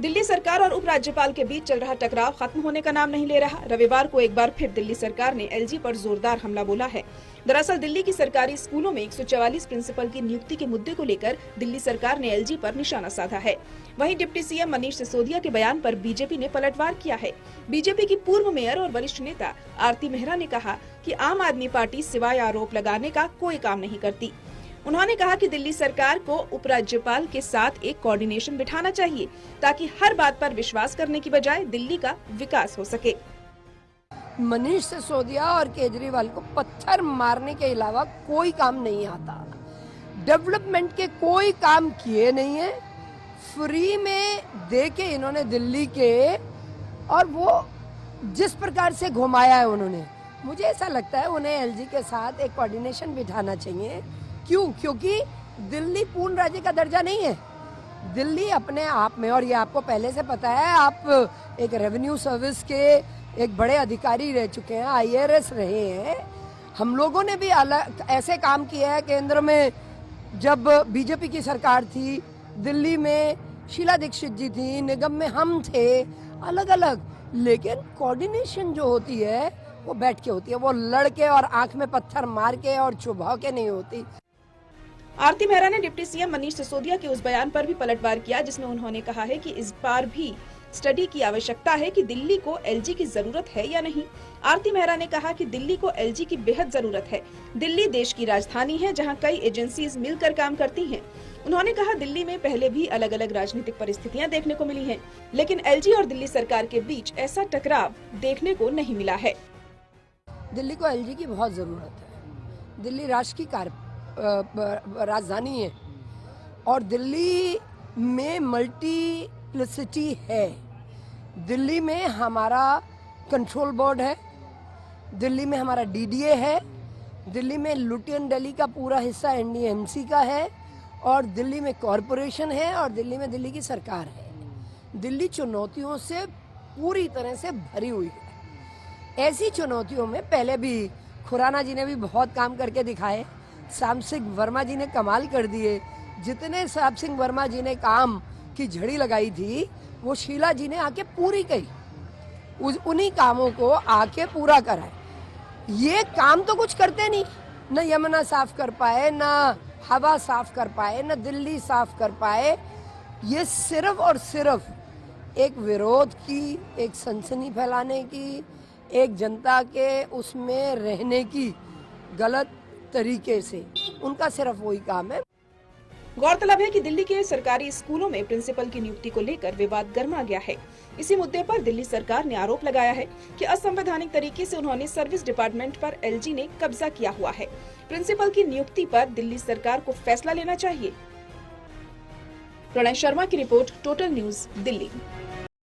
दिल्ली सरकार और उपराज्यपाल के बीच चल रहा टकराव खत्म होने का नाम नहीं ले रहा। रविवार को एक बार फिर दिल्ली सरकार ने एलजी पर जोरदार हमला बोला है। दरअसल दिल्ली की सरकारी स्कूलों में 144 प्रिंसिपल की नियुक्ति के मुद्दे को लेकर दिल्ली सरकार ने एलजी पर निशाना साधा है। वहीं डिप्टी सीएम मनीष सिसोदिया के बयान पर बीजेपी ने पलटवार किया है। बीजेपी की पूर्व मेयर और वरिष्ठ नेता आरती मेहरा ने कहा कि आम आदमी पार्टी सिवाय आरोप लगाने का कोई काम नहीं करती। उन्होंने कहा कि दिल्ली सरकार को उपराज्यपाल के साथ एक कोऑर्डिनेशन बिठाना चाहिए ताकि हर बात पर विश्वास करने की बजाय दिल्ली का विकास हो सके। मनीष सिसोदिया और केजरीवाल को पत्थर मारने के अलावा कोई काम नहीं आता। डेवलपमेंट के कोई काम किए नहीं है। फ्री में दे के इन्होंने दिल्ली के, और वो जिस प्रकार से घुमाया है उन्होंने, मुझे ऐसा लगता है उन्हें एलजी के साथ एक कोऑर्डिनेशन बिठाना चाहिए। क्यों? क्योंकि दिल्ली पूर्ण राज्य का दर्जा नहीं है। दिल्ली अपने आप में, और ये आपको पहले से पता है, आप एक रेवेन्यू सर्विस के एक बड़े अधिकारी रह चुके हैं, आईआरएस रहे हैं। हम लोगों ने भी अलग ऐसे काम किया है। केंद्र में जब बीजेपी की सरकार थी, दिल्ली में शीला दीक्षित जी थी, निगम में हम थे, अलग अलग। लेकिन कोऑर्डिनेशन जो होती है वो बैठ के होती है, वो लड़के और आंख में पत्थर मार के और चुभा के नहीं होती। आरती मेहरा ने डिप्टी सीएम मनीष सिसोदिया के उस बयान पर भी पलटवार किया जिसमें उन्होंने कहा है कि इस बार भी स्टडी की आवश्यकता है कि दिल्ली को एलजी की जरूरत है या नहीं। आरती मेहरा ने कहा कि दिल्ली को एलजी की बेहद जरूरत है। दिल्ली देश की राजधानी है जहां कई एजेंसीज मिलकर काम करती हैं। उन्होंने कहा दिल्ली में पहले भी अलग अलग राजनीतिक परिस्थितियां देखने को मिली हैं, लेकिन एलजी और दिल्ली सरकार के बीच ऐसा टकराव देखने को नहीं मिला है। दिल्ली को एलजी की बहुत जरूरत है। दिल्ली राष्ट्र की राजधानी है और दिल्ली में मल्टीप्लिसिटी है। दिल्ली में हमारा कंट्रोल बोर्ड है, दिल्ली में हमारा डीडीए है, दिल्ली में लुटियन दिल्ली का पूरा हिस्सा एनडीएमसी का है, और दिल्ली में कॉरपोरेशन है, और दिल्ली में दिल्ली की सरकार है। दिल्ली चुनौतियों से पूरी तरह से भरी हुई है। ऐसी चुनौतियों में पहले भी खुराना जी ने भी बहुत काम करके दिखाए, श्याम सिंह वर्मा जी ने कमाल कर दिए। जितने श्याम सिंह वर्मा जी ने काम की झड़ी लगाई थी वो शीला जी ने आके पूरी करी। उन्हीं कामों को आके पूरा करा। ये काम तो कुछ करते नहीं, न यमुना साफ कर पाए, न हवा साफ कर पाए, न दिल्ली साफ कर पाए। ये सिर्फ और सिर्फ एक विरोध की, एक सनसनी फैलाने की, एक जनता के उसमें रहने की गलत तरीके से, उनका सिर्फ वही काम है। गौरतलब है कि दिल्ली के सरकारी स्कूलों में प्रिंसिपल की नियुक्ति को लेकर विवाद गर्मा गया है। इसी मुद्दे पर दिल्ली सरकार ने आरोप लगाया है कि असंवैधानिक तरीके से उन्होंने सर्विस डिपार्टमेंट पर एलजी ने कब्जा किया हुआ है। प्रिंसिपल की नियुक्ति पर दिल्ली सरकार को फैसला लेना चाहिए। प्रणय शर्मा की रिपोर्ट, टोटल न्यूज, दिल्ली।